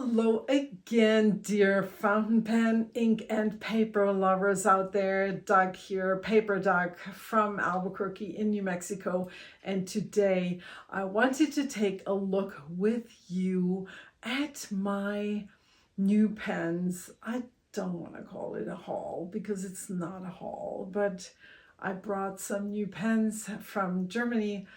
Hello again, dear fountain pen, ink, and paper lovers out there. Doug here, Paper Doug from Albuquerque in New Mexico. And today I wanted to take a look with you at my new pens. I don't want to call it a haul because it's not a haul, but I brought some new pens from Germany,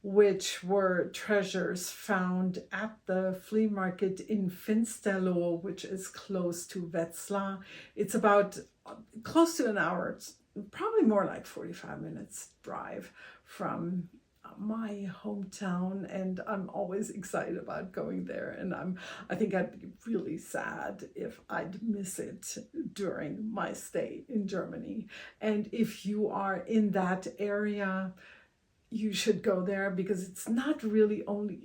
which were treasures found at the flea market in Finsterloh, which is close to Wetzlar. It's about close to an hour, probably more like 45 minutes drive from my hometown, and I'm always excited about going there, and I think I'd be really sad if I'd miss it during my stay in Germany. And if you are in that area, you should go there because it's not really only,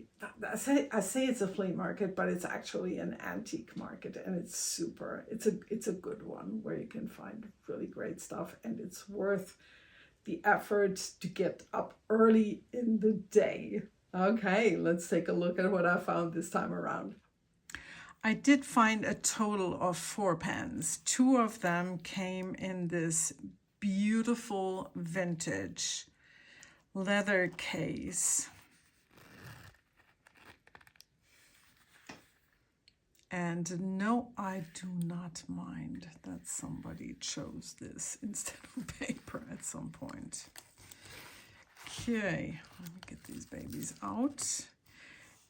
I say it's a flea market, but it's actually an antique market, and it's a good one where you can find really great stuff, and it's worth the effort to get up early in the day. Okay, let's take a look at what I found this time around. I did find a total of 4 pens. 2 of them came in this beautiful vintage leather case, and no, I do not mind that somebody chose this instead of paper at some point. Okay, let me get these babies out.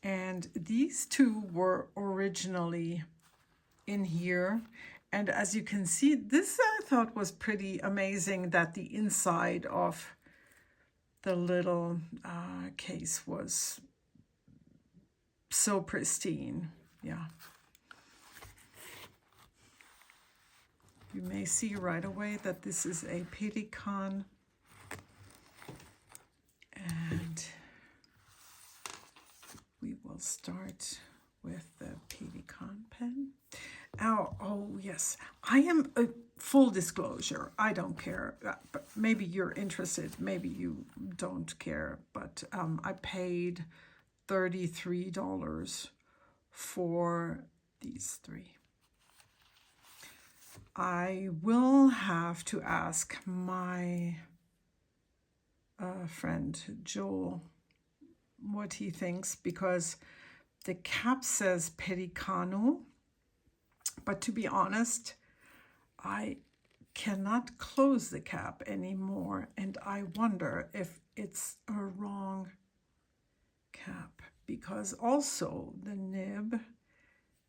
And these 2 were originally in here, and as you can see, this I thought was pretty amazing that the inside of the little case was so pristine. Yeah. You may see right away that this is a Pelikan. And we will start with the Pelikan pen. Oh yes, I am a full disclosure. I don't care, but maybe you're interested, maybe you don't care. But I paid $33 for these 3. I will have to ask my friend Joel what he thinks, because the cap says Pelikano, but to be honest, I cannot close the cap anymore, and I wonder if it's a wrong cap, because also the nib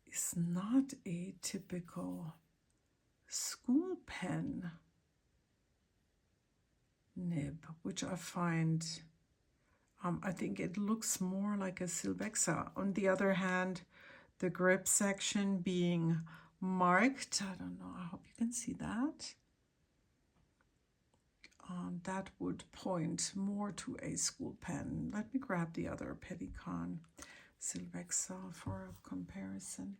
is not a typical school pen nib, which I find, I think it looks more like a Silvexa. On the other hand, the grip section being marked, I don't know, I hope you can see that. That would point more to a school pen. Let me grab the other Pelikan Silvexa for a comparison.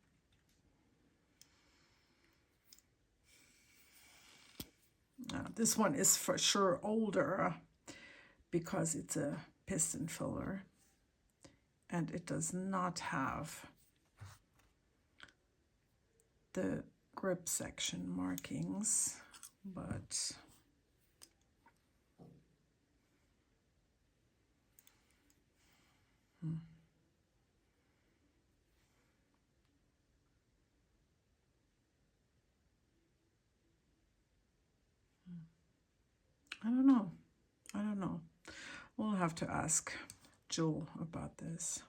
This one is for sure older because it's a piston filler, and it does not have the grip section markings, but I don't know. We'll have to ask Joel about this.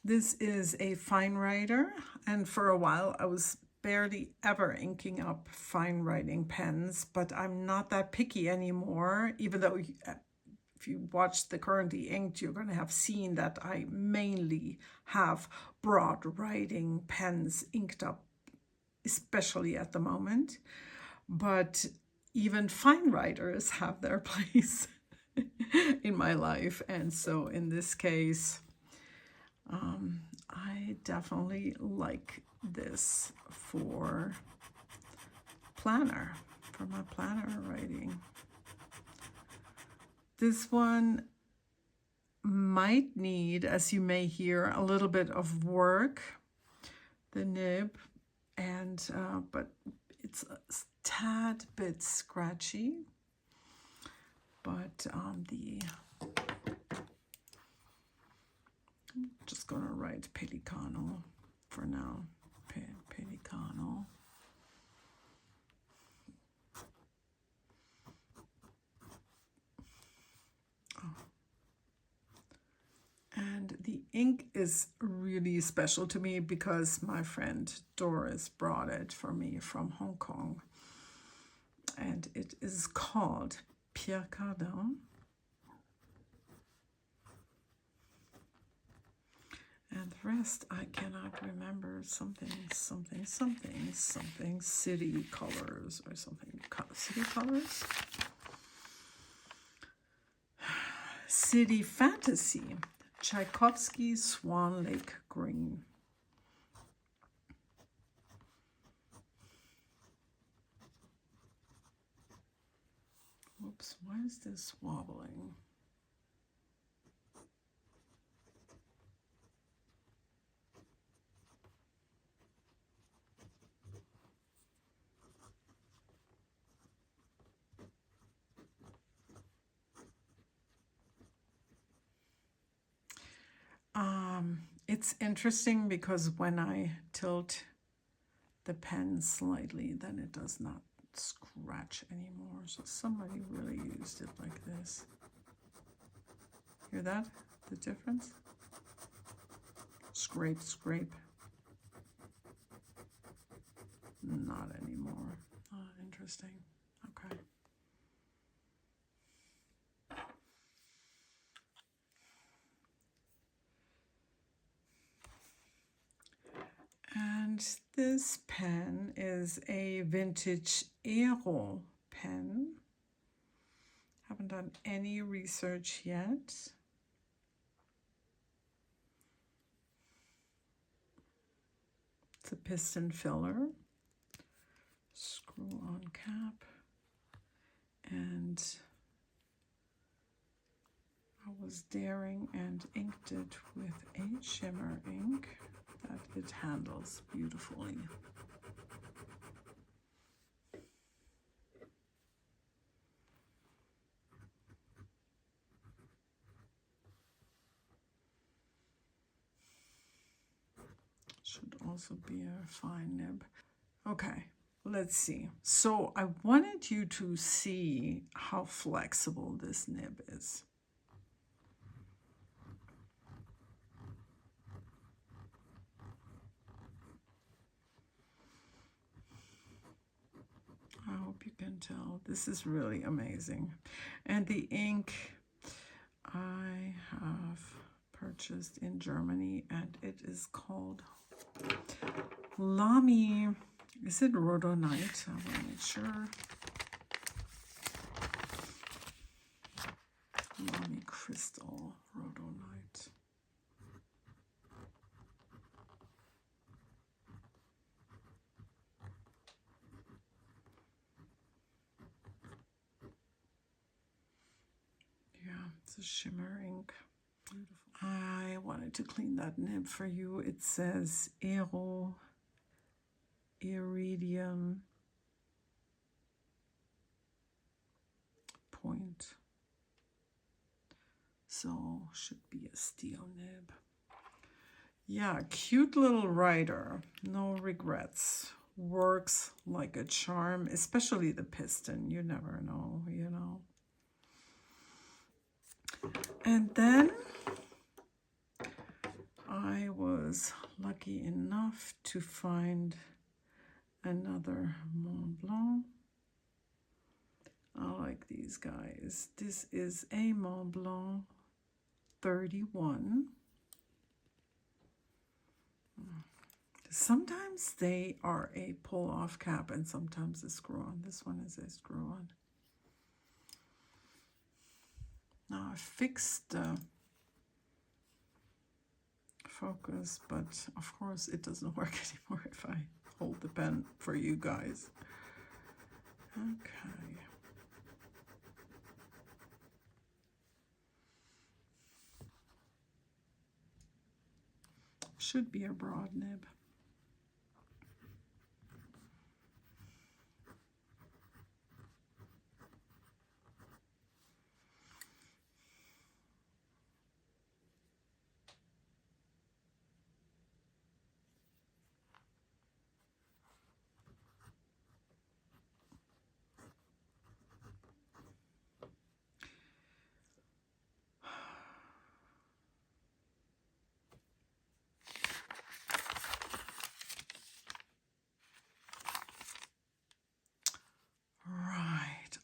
This is a fine writer, and for a while I was barely ever inking up fine writing pens, but I'm not that picky anymore, even though if you watch the Currently Inked, you're going to have seen that I mainly have broad writing pens inked up, especially at the moment. But even fine writers have their place in my life, and so in this case, I definitely like this for my planner writing. This one might need, as you may hear, a little bit of work, the nib, and but it's a tad bit scratchy. But I'm just gonna write Pelikano for now. Pelikano. And the ink is really special to me because my friend Doris brought it for me from Hong Kong. And it is called Pelikano. And the rest I cannot remember. Something city colors or something. City colors? City Fantasy. Tchaikovsky Swan Lake Green. Oops, why is this wobbling? It's interesting because when I tilt the pen slightly, then it does not scratch anymore. So somebody really used it like this. Hear that? The difference? Scrape, scrape. Not anymore. Oh, interesting. Okay. And this pen is a vintage Aero pen. Haven't done any research yet. It's a piston filler. Screw on cap. And I was daring and inked it with a shimmer ink that it handles beautifully. Should also be a fine nib. Okay, let's see. So I wanted you to see how flexible this nib is. I hope you can tell. This is really amazing. And the ink I have purchased in Germany, and it is called Lamy. Is it rhodonite? I want to make sure. Lamy crystal rhodonite. Yeah, it's a shimmer ink. Beautiful. I wanted to clean that nib for you. It says Aero Iridium point. So should be a steel nib. Yeah, cute little writer. No regrets. Works like a charm, especially the piston. You never know, you know. And then I was lucky enough to find another Mont Blanc. I like these guys. This is a Mont Blanc 31. Sometimes they are a pull-off cap and sometimes a screw-on. This one is a screw-on. Now I fixed the focus, but of course it doesn't work anymore if I hold the pen for you guys. Okay. Should be a broad nib.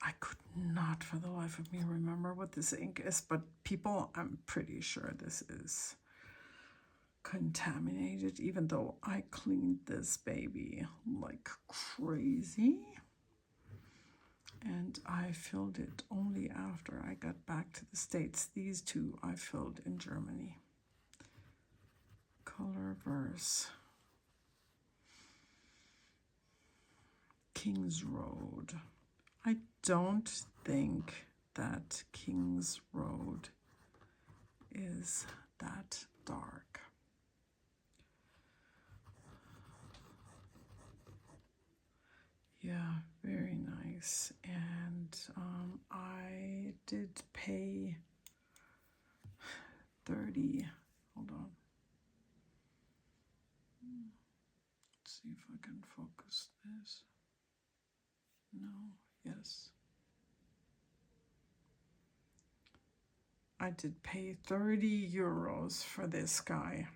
I could not for the life of me remember what this ink is, but people, I'm pretty sure this is contaminated, even though I cleaned this baby like crazy. And I filled it only after I got back to the States. These two I filled in Germany. Color Verse. King's Road. I don't think that King's Road is that dark. Yeah, very nice. And I did pay 30. Hold on. Let's see if I can focus this. No, yes. I did pay 30 euros for this guy.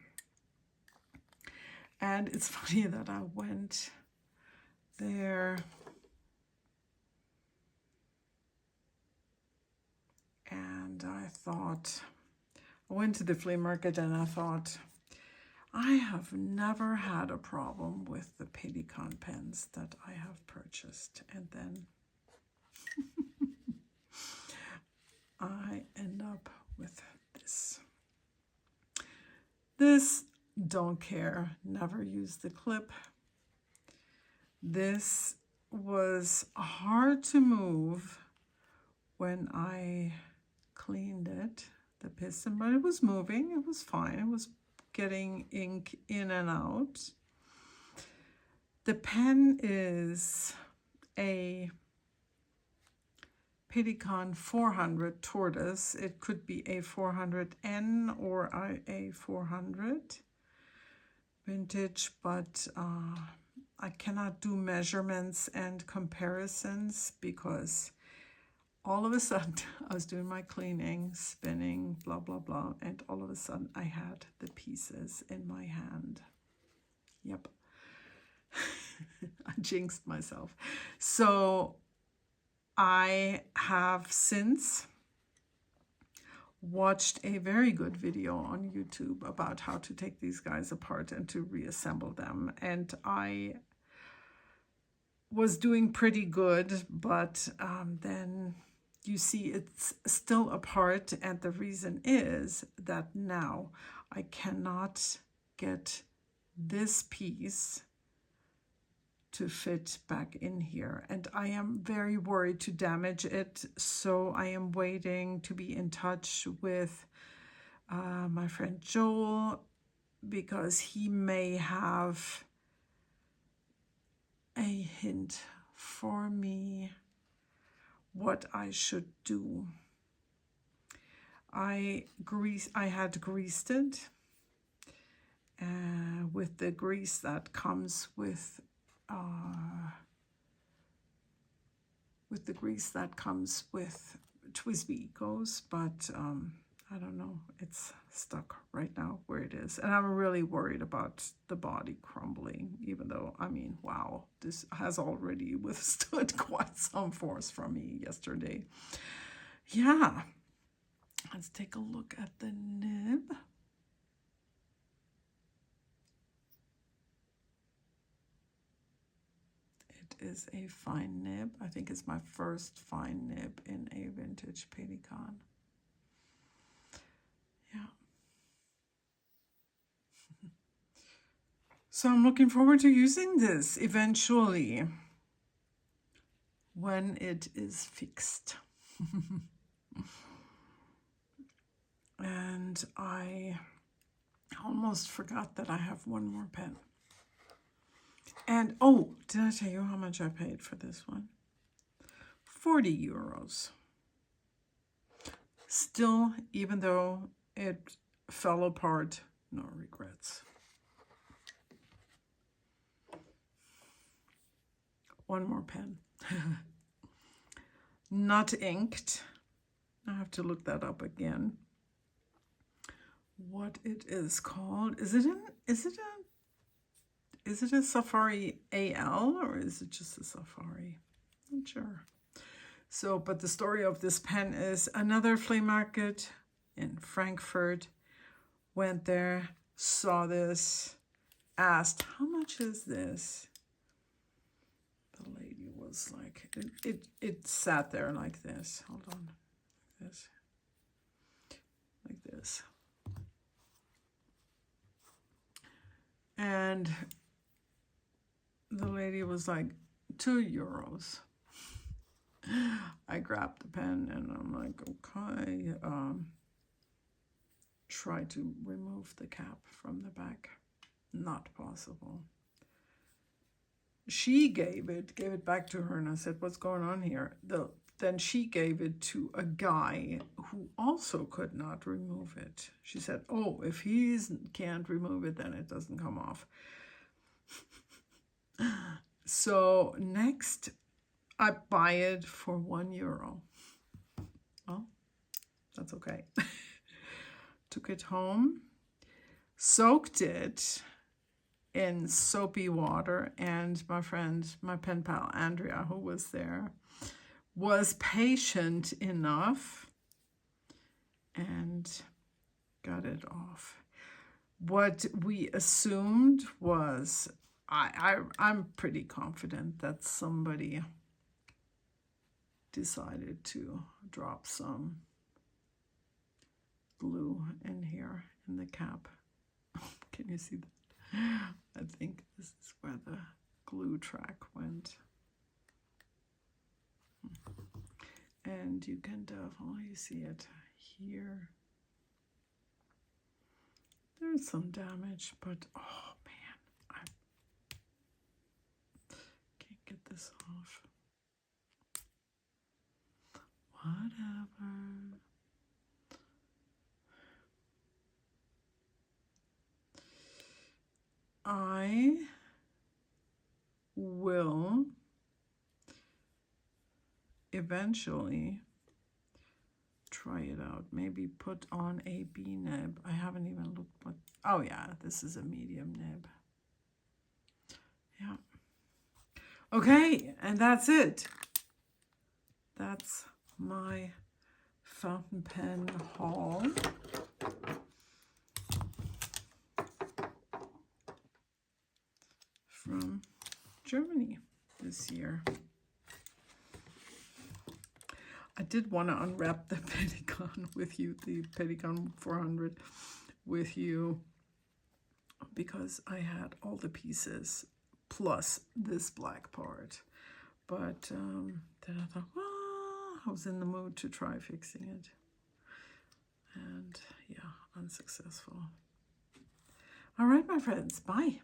And it's funny that I went there and I thought, I went to the flea market and I thought, I have never had a problem with the Pelikan pens that I have purchased. And then I end up with this. This, don't care, never use the clip. This was hard to move when I cleaned it, the piston, but it was moving, it was fine, it was getting ink in and out. The pen is a Pelikan 400 tortoise. It could be a 400N or a 400 vintage, but I cannot do measurements and comparisons because all of a sudden I was doing my cleaning, spinning, blah, blah, blah, and all of a sudden I had the pieces in my hand. Yep. I jinxed myself. So I have since watched a very good video on YouTube about how to take these guys apart and to reassemble them. And I was doing pretty good, but then you see it's still apart, and the reason is that now I cannot get this piece to fit back in here, and I am very worried to damage it, so I am waiting to be in touch with my friend Joel, because he may have a hint for me what I should do. I had greased it with the grease that comes with Twisby Ecos, but I don't know, it's stuck right now where it is. And I'm really worried about the body crumbling, even though, I mean, wow, this has already withstood quite some force from me yesterday. Yeah, let's take a look at the nib. It is a fine nib. I think it's my first fine nib in a vintage Pelikan. Yeah. So I'm looking forward to using this eventually when it is fixed. And I almost forgot that I have one more pen. And, oh, did I tell you how much I paid for this one? 40 euros. Still, even though it fell apart, no regrets. One more pen. Not inked. I have to look that up again. What it is called? Is it a Safari AL or is it just a Safari? Not sure. So, but the story of this pen is another flea market in Frankfurt. Went there, saw this, asked, how much is this? The lady was like, it sat there like this. Hold on. This. Like this. And the lady was like, 2 euros. I grabbed the pen and I'm like, okay. Try to remove the cap from the back. Not possible. She gave it back to her, and I said, what's going on here? Then she gave it to a guy who also could not remove it. She said, oh, if he can't remove it, then it doesn't come off. So next, I buy it for 1 euro. Oh, that's okay. Took it home, soaked it in soapy water, and my friend, my pen pal Andrea, who was there, was patient enough and got it off. What we assumed was, I'm pretty confident that somebody decided to drop some glue in here in the cap. Can you see that? I think this is where the glue track went. And you can definitely see it here. There's some damage, but oh man, I can't get this off. Whatever. I will eventually try it out. Maybe put on a B nib. I haven't even looked what. Oh yeah, this is a medium nib. Yeah. Okay, and that's it. That's my fountain pen haul. From Germany this year. I did want to unwrap the Pelikan with you, the Pelikan 400 with you, because I had all the pieces plus this black part. But then I thought, well, I was in the mood to try fixing it. And yeah, unsuccessful. All right, my friends, bye.